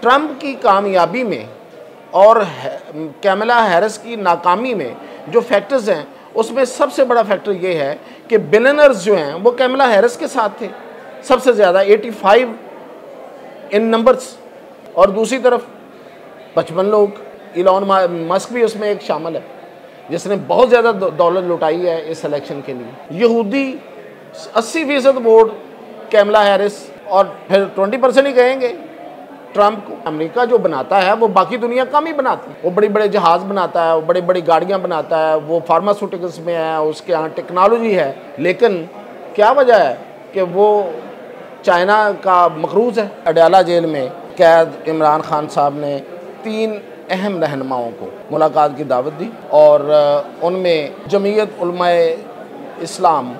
Trump की कामयाबी में और कैमला हैरिस की नाकामी में जो फैक्टर्स हैं, उसमें सबसे बड़ा फैक्टर ये है कि बिलियनर्स जो हैं वो कैमला हैरिस के साथ थे सबसे ज़्यादा, 85 इन नंबर्स। और दूसरी तरफ 55 लोग, इलॉन मस्क भी उसमें एक शामिल है जिसने बहुत ज़्यादा दौलत लुटाई है इस इलेक्शन के लिए। यहूदी 80% वोट कैमला हैरिस, और फिर 20% ही कहेंगे ट्रंप को। अमेरिका जो बनाता है वो बाकी दुनिया कम ही बनाती है। वो बड़ी बड़े जहाज़ बनाता है, वो बड़ी बड़ी गाड़ियाँ बनाता है, वो फार्मास्यूटिकल्स में है, उसके यहाँ टेक्नोलॉजी है, लेकिन क्या वजह है कि वो चाइना का मकरूज़ है। अडयाला जेल में कैद इमरान खान साहब ने 3 अहम रहनुमाओं को मुलाकात की दावत दी और उनमें जमीयत उलमाए इस्लाम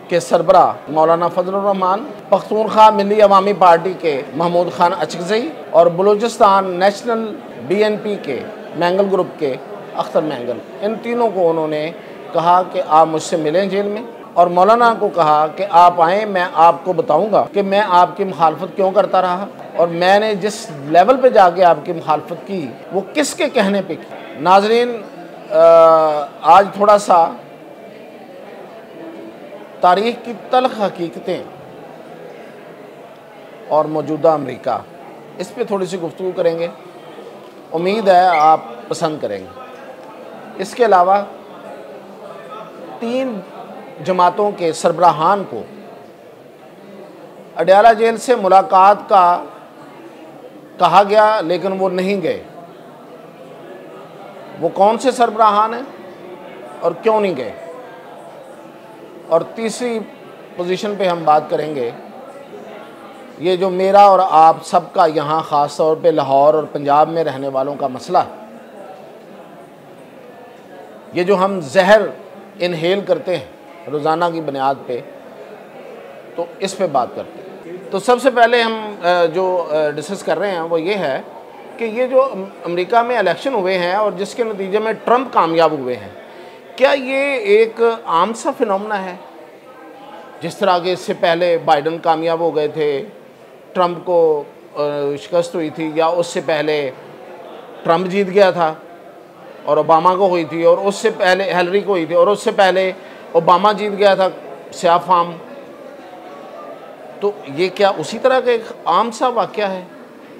के सरबराह मौलाना फजलुर रहमान, पख्तूनख्वा मिली अवामी पार्टी के महमूद खान अचकज़ई और बलूचिस्तान नेशनल BNP के मैंगल ग्रुप के अख्तर मैंगल, इन तीनों को उन्होंने कहा कि आप मुझसे मिलें जेल में, और मौलाना को कहा कि आप आएँ, मैं आपको बताऊंगा कि मैं आपकी मुखालफत क्यों करता रहा और मैंने जिस लेवल पे जाके आपकी मुखालफत की वो किसके कहने पे की। नाजरीन, आज थोड़ा सा तारीख़ की तल्ख़ हकीकतें और मौजूदा अमेरिका, इस पे थोड़ी सी गुफ्तगू करेंगे। उम्मीद है आप पसंद करेंगे। इसके अलावा 3 जमातों के सरबराहान को अडयाला जेल से मुलाकात का कहा गया लेकिन वो नहीं गए। वो कौन से सरबराहान हैं और क्यों नहीं गए। और तीसरी पोजीशन पे हम बात करेंगे, ये जो मेरा और आप सबका यहाँ ख़ास तौर पे लाहौर और पंजाब में रहने वालों का मसला है, ये जो हम जहर इनहेल करते हैं रोज़ाना की बुनियाद पे, तो इस पे बात करते हैं। तो सबसे पहले हम जो डिस्कस कर रहे हैं वो ये है कि ये जो अमेरिका में इलेक्शन हुए हैं और जिसके नतीजे में ट्रंप कामयाब हुए हैं, क्या ये एक आम सा फिनोमेना है? जिस तरह के इससे पहले बाइडन कामयाब हो गए थे, ट्रंप को शिकस्त हुई थी, या उससे पहले ट्रंप जीत गया था और ओबामा को हुई थी, और उससे पहले हिलरी को हुई थी, और उससे पहले ओबामा जीत गया था स्याह फार्म। तो ये क्या उसी तरह का एक आम सा वाक़या है?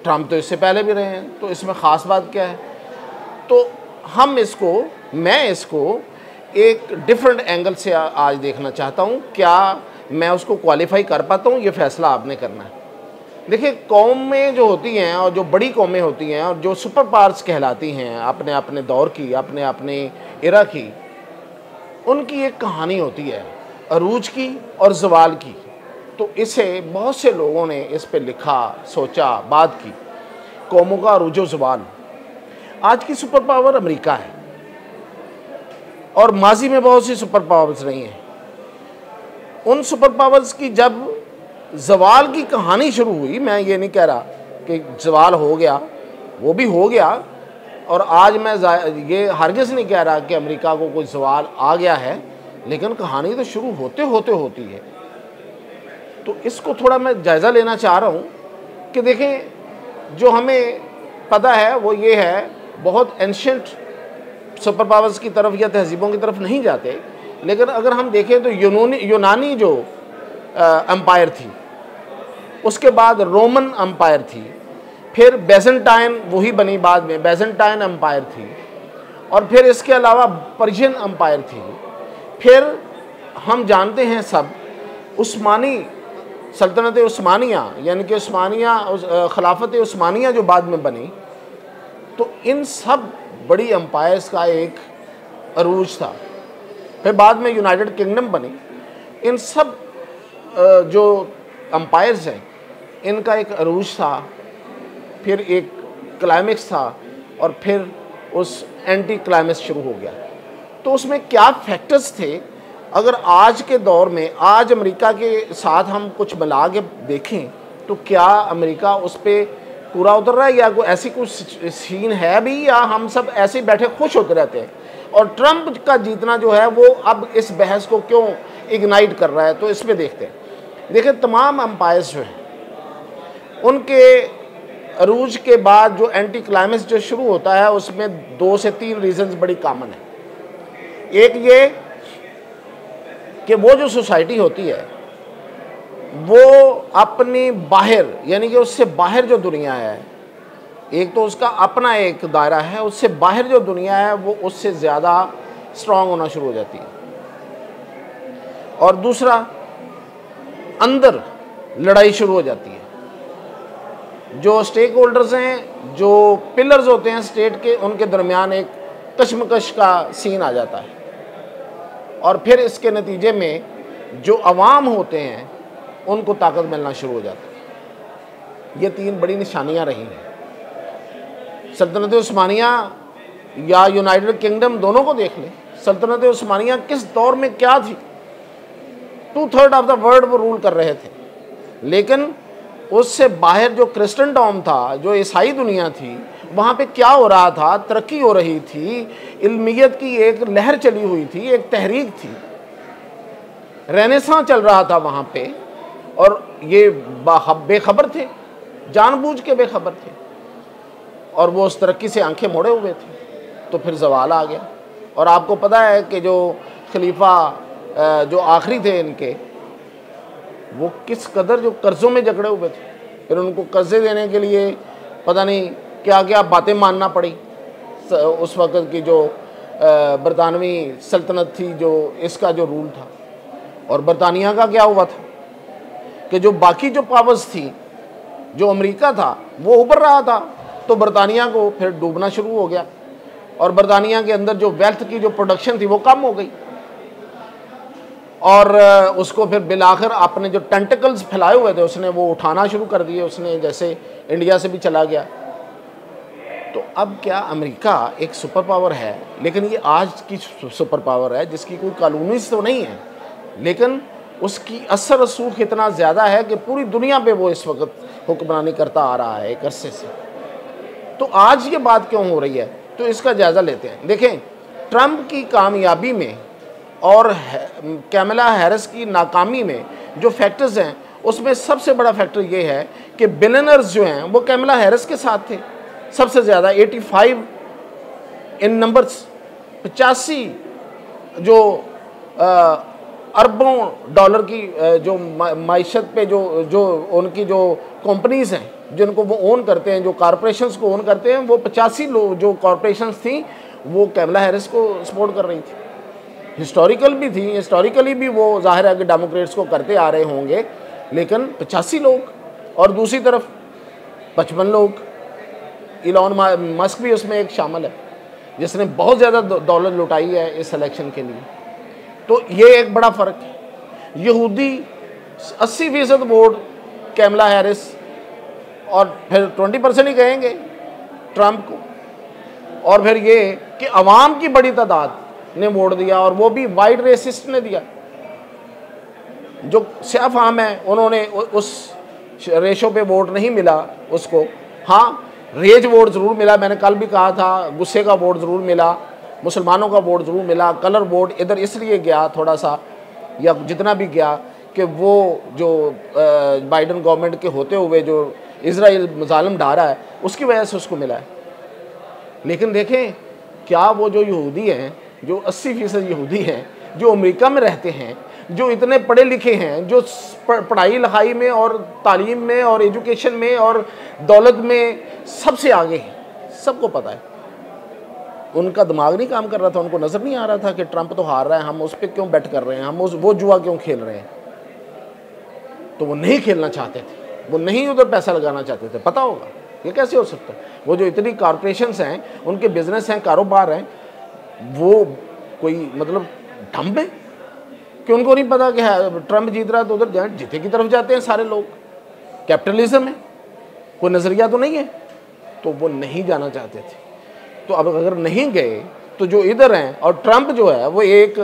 ट्रंप तो इससे पहले भी रहे हैं, तो इसमें ख़ास बात क्या है? तो मैं इसको एक डिफरेंट एंगल से आज देखना चाहता हूँ। क्या मैं उसको क्वालिफाई कर पाता हूँ, ये फ़ैसला आपने करना है। देखिए, कौमें जो होती हैं और जो बड़ी कौमें होती हैं और जो सुपर पावर्स कहलाती हैं अपने अपने दौर की, अपने अपने इरा की, उनकी एक कहानी होती है अरूज की और ज़वाल की। तो इसे बहुत से लोगों ने इस पे लिखा, सोचा, बात की। कौमों का अरूज व ज़वाल। आज की सुपर पावर अमेरिका है और माजी में बहुत सी सुपर पावर्स रही हैं। उन सुपर पावर्स की जब ज़वाल की कहानी शुरू हुई, मैं ये नहीं कह रहा कि ज़वाल हो गया, वो भी हो गया, और आज मैं ये हरगिज़ नहीं कह रहा कि अमेरिका को कोई ज़वाल आ गया है, लेकिन कहानी तो शुरू होते होते होती है। तो इसको थोड़ा मैं जायज़ा लेना चाह रहा हूँ कि देखें, जो हमें पता है वो ये है, बहुत एंशिएंट सुपर पावर्स की तरफ या तहजीबों की तरफ नहीं जाते, लेकिन अगर हम देखें तो यूनानी जो एम्पायर थी, उसके बाद रोमन एम्पायर थी, फिर बेजेंटाइन वही बनी बाद में, बेजेंटाइन एम्पायर थी, और फिर इसके अलावा पर्शियन एम्पायर थी। फिर हम जानते हैं सब उस्मानी सल्तनत उस्मानिया, यानी कि खिलाफत उस्मानिया जो बाद में बनी। तो इन सब बड़ी एम्पायर्स का एक अरूज था। फिर बाद में यूनाइटेड किंगडम बनी। इन सब जो एम्पायर्स हैं, इनका एक अरूज था, फिर एक क्लाइमेक्स था, और फिर उस एंटी क्लाइमेक्स शुरू हो गया। तो उसमें क्या फैक्टर्स थे? अगर आज के दौर में, आज अमेरिका के साथ हम कुछ मिला के देखें, तो क्या अमेरिका उस पर पूरा उतर रहा है, या कोई ऐसी कुछ सीन है भी, या हम सब ऐसे बैठे खुश होते रहते हैं? और ट्रंप का जीतना जो है वो अब इस बहस को क्यों इग्नाइट कर रहा है, तो इस पर देखते हैं। देखिए, तमाम एम्पायर्स जो हैं उनके अरूज के बाद जो एंटी क्लाइमेक्स जो शुरू होता है उसमें 2 से 3 रीजंस बड़ी कॉमन है। एक ये कि वो जो सोसाइटी होती है वो अपनी बाहर, यानी कि उससे बाहर जो दुनिया है, एक तो उसका अपना एक दायरा है, उससे बाहर जो दुनिया है वो उससे ज़्यादा स्ट्रांग होना शुरू हो जाती है। और दूसरा, अंदर लड़ाई शुरू हो जाती है। जो स्टेक होल्डर्स हैं, जो पिलर्स होते हैं स्टेट के, उनके दरमियान एक कशमकश का सीन आ जाता है। और फिर इसके नतीजे में जो अवाम होते हैं उनको ताकत मिलना शुरू हो जाती है। ये 3 बड़ी निशानियां रही हैं। सल्तनत उस्मानिया या यूनाइटेड किंगडम दोनों को देख लें। सल्तनत उस्मानिया किस दौर में क्या थी, 2/3 ऑफ द वर्ल्ड वो रूल कर रहे थे, लेकिन उससे बाहर जो क्रिस्टनडॉम था, जो ईसाई दुनिया थी, वहाँ पे क्या हो रहा था, तरक्की हो रही थी, इल्मियत की एक लहर चली हुई थी, एक तहरीक थी, रेनेसां चल रहा था वहाँ पे, और ये बेखबर थे, जानबूझ के बेखबर थे, और वो उस तरक्की से आंखें मोड़े हुए थे। तो फिर सवाल आ गया। और आपको पता है कि जो खलीफा जो आखिरी थे इनके, वो किस कदर जो कर्ज़ों में जकड़े हुए थे। फिर उनको कर्ज़े देने के लिए पता नहीं क्या क्या बातें मानना पड़ी। उस वक़्त की जो बरतानवी सल्तनत थी, जो इसका जो रूल था। और बरतानिया का क्या हुआ था कि जो बाकी जो पावर्स थी, जो अमेरिका था वो उभर रहा था, तो बरतानिया को फिर डूबना शुरू हो गया। और बरतानिया के अंदर जो वेल्थ की जो प्रोडक्शन थी वो कम हो गई, और उसको फिर बिलाखिर अपने जो टेंटिकल्स फैलाए हुए थे उसने वो उठाना शुरू कर दिए। उसने जैसे इंडिया से भी चला गया। तो अब क्या, अमेरिका एक सुपर पावर है, लेकिन ये आज की सुपर पावर है जिसकी कोई कानूनी तो नहीं है, लेकिन उसकी असर रसूख इतना ज़्यादा है कि पूरी दुनिया पे वो इस वक्त हुक्मरानी करता आ रहा है एक अरसे से। तो आज ये बात क्यों हो रही है, तो इसका जायज़ा लेते हैं। देखें, ट्रंप की कामयाबी में और कैमला हैरिस की नाकामी में जो फैक्टर्स हैं, उसमें सबसे बड़ा फैक्टर ये है कि बिलियनर्स जो हैं वो कैमला हैरिस के साथ थे सबसे ज़्यादा, 85 इन नंबर्स, 85 जो अरबों डॉलर की जो माइशत पे जो उनकी जो कंपनीज़ हैं जिनको वो ओन करते हैं, जो कॉरपोरेशंस को ओन करते हैं, वो 85 लोग जो कॉरपोरेशंस थी वो कैमला हैरिस को सपोर्ट कर रही थी। हिस्टोरिकल भी थी, हिस्टोरिकली भी वो जाहिर है कि डेमोक्रेट्स को करते आ रहे होंगे, लेकिन 85 लोग, और दूसरी तरफ 55 लोग। इलॉन मस्क भी उसमें एक शामिल है जिसने बहुत ज़्यादा डॉलर लुटाई है इस इलेक्शन के लिए। तो ये एक बड़ा फ़र्क है। यहूदी 80% वोट कैमला हैरिस, और फिर 20% ही कहेंगे ट्रंप को, और फिर ये कि अवाम की बड़ी तादाद ने वोट दिया, और वो भी वाइट रेसिस्ट ने दिया। जो स्याह फाम है उन्होंने उस रेशो पे वोट नहीं मिला उसको। हाँ, रेज वोट ज़रूर मिला, मैंने कल भी कहा था, गुस्से का वोट ज़रूर मिला, मुसलमानों का वोट ज़रूर मिला। कलर वोट इधर इसलिए गया थोड़ा सा, या जितना भी गया, कि वो जो बाइडन गवर्नमेंट के होते हुए जो इजराइल मजालिम ढा रहा है उसकी वजह से उसको मिला है। लेकिन देखें, क्या वो जो यहूदी हैं, जो 80% यहूदी हैं, जो अमेरिका में रहते हैं, जो इतने पढ़े लिखे हैं, जो पढ़ाई लिखाई में और तालीम में और एजुकेशन में और दौलत में सबसे आगे हैं, सबको पता है, उनका दिमाग नहीं काम कर रहा था, उनको नज़र नहीं आ रहा था कि ट्रंप तो हार रहा है, हम उस पर क्यों बेट कर रहे हैं, हम वो जुआ क्यों खेल रहे हैं। तो वो नहीं खेलना चाहते थे, वो नहीं उधर पैसा लगाना चाहते थे। पता होगा ये कैसे हो सकता है। वो जो इतनी कॉरपोरेशंस हैं, उनके बिजनेस हैं, कारोबार हैं, वो कोई मतलब ढंब है कि उनको नहीं पता कि ट्रंप जीत रहा है तो उधर जीते की तरफ जाते हैं सारे लोग। कैपिटलिज्म है, कोई नज़रिया तो नहीं है, तो वो नहीं जाना चाहते थे। तो अब अगर नहीं गए तो जो इधर हैं, और ट्रंप जो है वो एक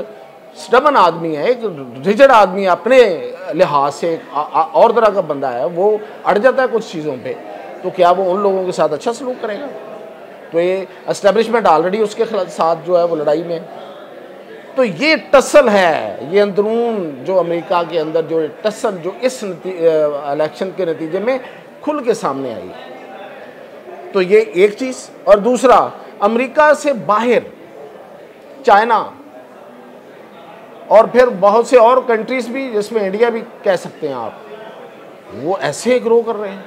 स्टबन आदमी है, एक रिजिड आदमी है, अपने लिहाज से और तरह का बंदा है, वो अड़ जाता है कुछ चीज़ों पे, तो क्या वो उन लोगों के साथ अच्छा सलूक करेगा। तो ये एस्टेब्लिशमेंट ऑलरेडी उसके साथ जो है वो लड़ाई में। तो ये टसल है, ये अंदरून जो अमेरिका के अंदर जो टसल जो इस इलेक्शन के नतीजे में खुल के सामने आई। तो ये एक चीज़। और दूसरा, अमेरिका से बाहर चाइना और फिर बहुत से और कंट्रीज भी, जिसमें इंडिया भी कह सकते हैं आप, वो ऐसे ग्रो कर रहे हैं।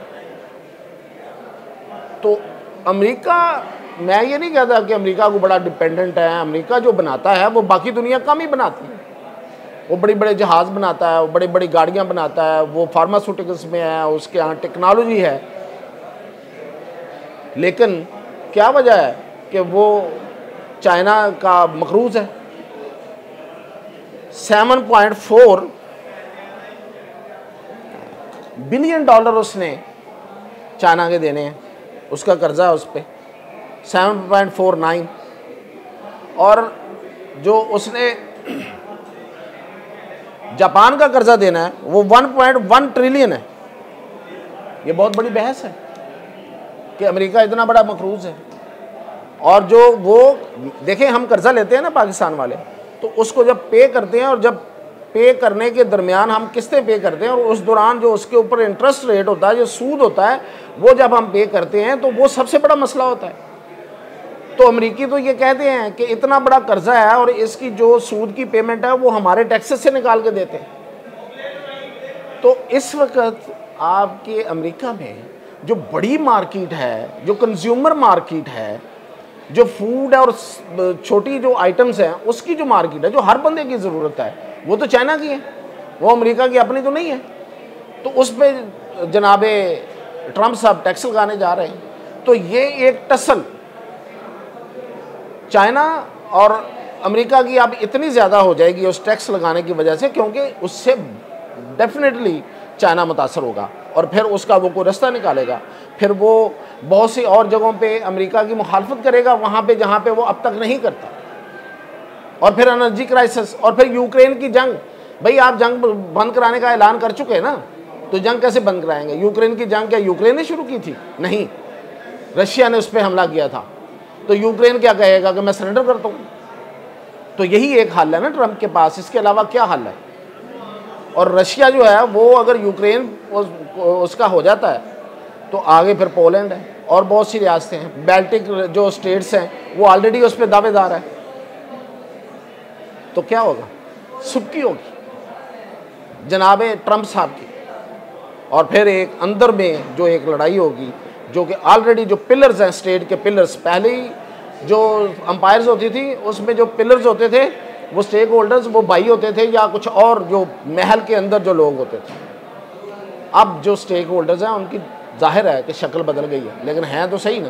तो अमेरिका, मैं ये नहीं कहता कि अमेरिका को बड़ा डिपेंडेंट है। अमेरिका जो बनाता है वो बाकी दुनिया कम ही बनाती है। वो बड़ी बड़े जहाज़ बनाता है, वो बड़ी बड़ी गाड़ियाँ बनाता है, वो फार्मास्यूटिकल्स में है, उसके यहाँ टेक्नोलॉजी है। लेकिन क्या वजह है कि वो चाइना का मकरूज़ है। 7.4 बिलियन डॉलर उसने चाइना के देने हैं, उसका कर्जा है उस पर 7.49। और जो उसने जापान का कर्जा देना है वो 1.1 ट्रिलियन है। ये बहुत बड़ी बहस है कि अमेरिका इतना बड़ा मकरूज़ है। और जो वो देखें, हम कर्जा लेते हैं ना पाकिस्तान वाले, तो उसको जब पे करते हैं और जब पे करने के दरमियान हम किस्तें पे करते हैं, और उस दौरान जो उसके ऊपर इंटरेस्ट रेट होता है, जो सूद होता है, वो जब हम पे करते हैं तो वो सबसे बड़ा मसला होता है। तो अमेरिकी तो ये कहते हैं कि इतना बड़ा कर्जा है और इसकी जो सूद की पेमेंट है वो हमारे टैक्सेस से निकाल के देते हैं। तो इस वक्त आपके अमेरिका में जो बड़ी मार्केट है, जो कंज्यूमर मार्केट है, जो फूड है और छोटी जो आइटम्स हैं उसकी जो मार्केट है, जो हर बंदे की ज़रूरत है, वो तो चाइना की है, वो अमेरिका की अपनी तो नहीं है। तो उस पर जनाबे ट्रंप साहब टैक्स लगाने जा रहे हैं। तो ये एक टसल चाइना और अमेरिका की अब इतनी ज़्यादा हो जाएगी उस टैक्स लगाने की वजह से, क्योंकि उससे डेफिनेटली चाइना मुतासर होगा और फिर उसका वो कोई रास्ता निकालेगा। फिर वो बहुत सी और जगहों पे अमेरिका की मुखालफत करेगा, वहाँ पे जहाँ पे वो अब तक नहीं करता। और फिर एनर्जी क्राइसिस, और फिर यूक्रेन की जंग। भाई आप जंग बंद कराने का ऐलान कर चुके हैं ना, तो जंग कैसे बंद कराएंगे? यूक्रेन की जंग क्या यूक्रेन ने शुरू की थी? नहीं, रशिया ने उस पर हमला किया था। तो यूक्रेन क्या कहेगा कि मैं सरेंडर करता हूँ? तो यही एक हल है ना ट्रंप के पास, इसके अलावा क्या हल है? और रशिया जो है वो अगर यूक्रेन उसका हो जाता है तो आगे फिर पोलैंड है और बहुत सी रियासतें हैं, बाल्टिक जो स्टेट्स हैं वो ऑलरेडी उस पर दावेदार है। तो क्या होगा? सुबकी होगी जनाबे ट्रंप साहब की। और फिर एक अंदर में जो एक लड़ाई होगी, जो कि ऑलरेडी जो पिलर्स हैं, स्टेट के पिलर्स, पहले ही जो अंपायर्स होती थी उसमें जो पिलर्स होते थे वो स्टेक होल्डर्स, वो भाई होते थे या कुछ और जो महल के अंदर जो लोग होते थे। अब जो स्टेक होल्डर्स हैं उनकी जाहिर है कि शक्ल बदल गई है, लेकिन हैं तो सही ना।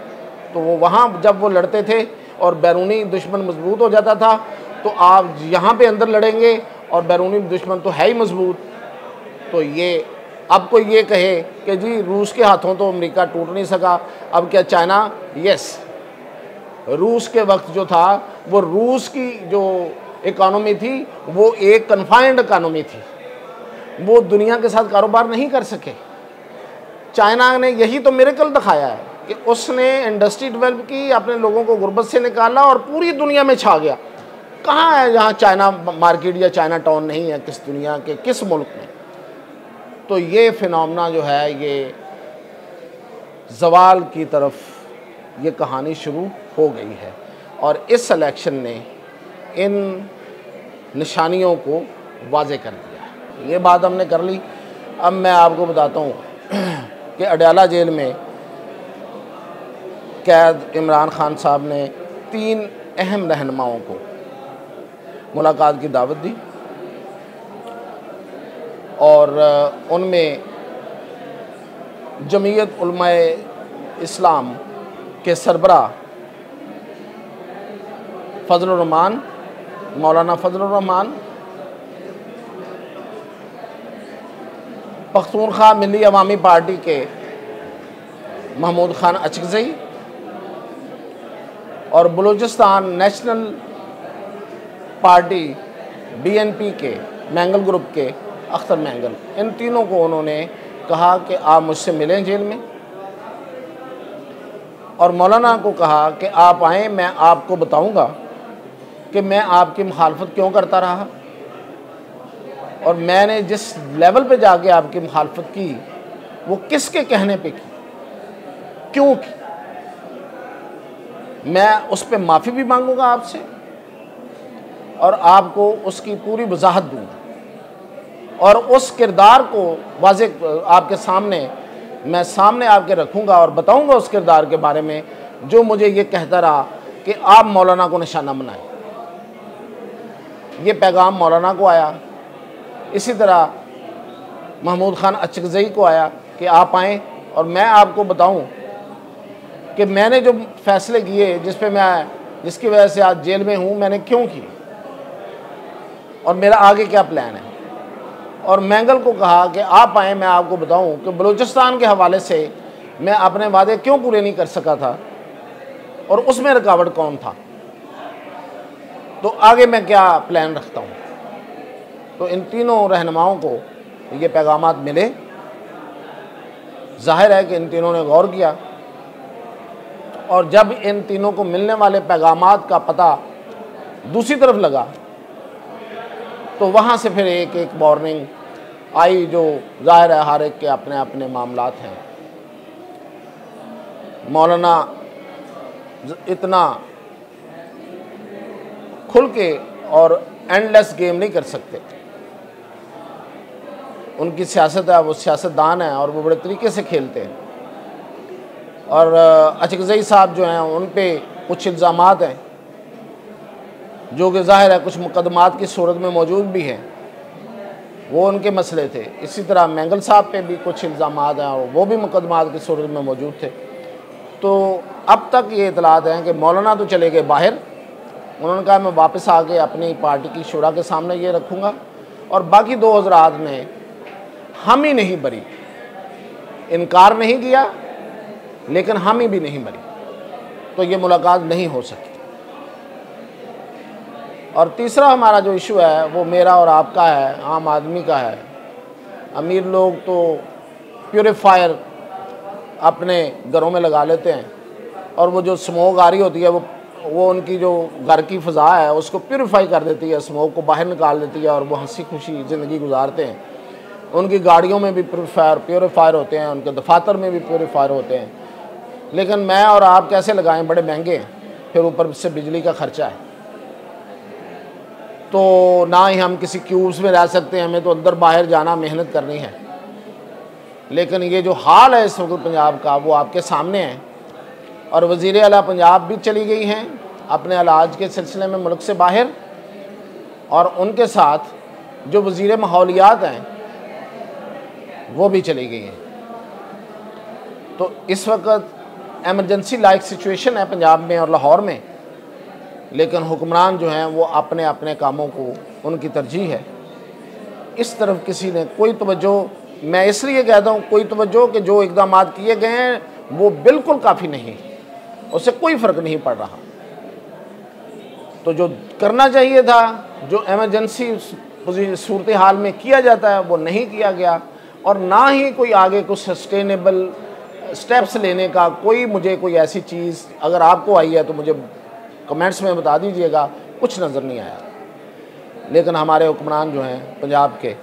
तो वो वहाँ जब वो लड़ते थे और बैरूनी दुश्मन मजबूत हो जाता था, तो आप यहाँ पे अंदर लड़ेंगे और बैरूनी दुश्मन तो है ही मजबूत। तो ये अब कोई ये कहे कि जी रूस के हाथों तो अमेरिका टूट नहीं सका, अब क्या चाइना? यस, रूस के वक्त जो था वो रूस की जो इकोनॉमी थी वो एक कन्फाइंड इकोनॉमी थी, वो दुनिया के साथ कारोबार नहीं कर सके। चाइना ने यही तो मिरेकल दिखाया है कि उसने इंडस्ट्री डेवलप की, अपने लोगों को गुर्बत से निकाला और पूरी दुनिया में छा गया। कहाँ है जहाँ चाइना मार्केट या चाइना टाउन नहीं है किस दुनिया के किस मुल्क में? तो ये फिनोमेना जो है ये ज़वाल की तरफ ये कहानी शुरू हो गई है और इस इलेक्शन ने इन निशानियों को वाज़े कर दिया। ये बात हमने कर ली। अब मैं आपको बताता हूँ कि अडयाला जेल में कैद इमरान खान साहब ने 3 अहम रहनुमाओं को मुलाकात की दावत दी और उनमें जमीयत उलमाए इस्लाम के सरबराह फजलुर रहमान, मौलाना फजलुर रहमान, पख्तूनख्वा मिली अवामी पार्टी के महमूद खान अचकज़ई और बलूचिस्तान नेशनल पार्टी BNP के मैंगल ग्रुप के अख्तर मैंगल, इन तीनों को उन्होंने कहा कि आप मुझसे मिलें जेल में, और मौलाना को कहा कि आप आएँ, मैं आपको बताऊंगा कि मैं आपकी मुखालफत क्यों करता रहा और मैंने जिस लेवल पे जाके आपकी मुखालफत की वो किसके कहने पे की, क्यों की। मैं उस पर माफ़ी भी मांगूंगा आपसे और आपको उसकी पूरी वजाहत दूंगा और उस किरदार को वाज़े आपके सामने मैं सामने आपके रखूंगा और बताऊंगा उस किरदार के बारे में जो मुझे ये कहता रहा कि आप मौलाना को निशाना बनाएं। ये पैगाम मौलाना को आया, इसी तरह महमूद खान अचकज़ई को आया कि आप आएँ और मैं आपको बताऊं कि मैंने जो फ़ैसले किए जिसकी वजह से आज जेल में हूं, मैंने क्यों किए और मेरा आगे क्या प्लान है। और मैंगल को कहा कि आप आएँ, मैं आपको बताऊं कि बलूचिस्तान के हवाले से मैं अपने वादे क्यों पूरे नहीं कर सका था और उसमें रुकावट कौन था, तो आगे मैं क्या प्लान रखता हूं। तो इन तीनों रहनुमाओं को ये पैगामात मिले। जाहिर है कि इन तीनों ने गौर किया और जब इन तीनों को मिलने वाले पैगामात का पता दूसरी तरफ लगा तो वहाँ से फिर एक एक वार्निंग आई, जो जाहिर है हर एक के अपने अपने मामलात हैं। मौलाना इतना खुल के और एंडलेस गेम नहीं कर सकते। उनकी सियासत है, वो सियासतदान हैं और वो बड़े तरीके से खेलते हैं। और अचकज़ई साहब जो हैं उन पे कुछ इल्ज़ामात हैं जो कि ज़ाहिर है कुछ मुकदमात की सूरत में मौजूद भी हैं, वो उनके मसले थे। इसी तरह मैंगल साहब पे भी कुछ इल्ज़ामात हैं और वो भी मुकदमात की सूरत में मौजूद थे। तो अब तक ये इतलात हैं कि मौलाना तो चले गए बाहर, उन्होंने कहा मैं वापस आके अपनी पार्टी की शुरा के सामने ये रखूँगा और बाकी दो हज़रात ने हम ही नहीं बरी, इनकार नहीं किया लेकिन हम ही भी नहीं बरी, तो ये मुलाकात नहीं हो सकी। और तीसरा हमारा जो इशू है वो मेरा और आपका है, आम आदमी का है। अमीर लोग तो प्यूरीफायर अपने घरों में लगा लेते हैं और वो जो स्मोक आ रही होती है वो उनकी जो घर की फ़ज़ा है उसको प्यूरीफाई कर देती है, स्मोक को बाहर निकाल देती है और वो हंसी खुशी ज़िंदगी गुजारते हैं। उनकी गाड़ियों में भी प्यूरीफायर होते हैं, उनके दफातर में भी प्यूरीफायर होते हैं। लेकिन मैं और आप कैसे लगाएं, बड़े महंगे हैं, फिर ऊपर से बिजली का ख़र्चा है, तो ना ही हम किसी क्यूब्स में रह सकते हैं, हमें तो अंदर बाहर जाना, मेहनत करनी है। लेकिन ये जो हाल है इस वक्त पंजाब का वो आपके सामने है। और वज़ीर आला पंजाब भी चली गई हैं अपने इलाज के सिलसिले में मुल्क से बाहर, और उनके साथ जो वज़ीर माहौलियात हैं वो भी चली गई हैं। तो इस वक्त एमरजेंसी लाइक सिचुएशन है पंजाब में और लाहौर में, लेकिन हुक्मरान जो हैं वो अपने अपने कामों को, उनकी तरजीह है, इस तरफ किसी ने कोई तवज्जो, मैं इसलिए कहता हूँ कोई तवज्जो कि जो इक़दाम किए गए हैं वो बिल्कुल काफ़ी नहीं, उससे कोई फ़र्क नहीं पड़ रहा। तो जो करना चाहिए था, जो एमरजेंसी सूरत हाल में किया जाता है वो नहीं किया गया, और ना ही कोई आगे कुछ सस्टेनेबल स्टेप्स लेने का मुझे कोई ऐसी चीज़ अगर आपको आई है तो मुझे कमेंट्स में बता दीजिएगा, कुछ नज़र नहीं आया। लेकिन हमारे हुक्मरान जो हैं पंजाब के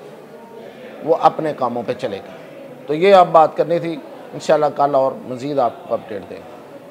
वो अपने कामों पे चले गए। तो ये अब बात करनी थी, इंशाल्लाह कल और मज़ीद आपको अपडेट देंगे।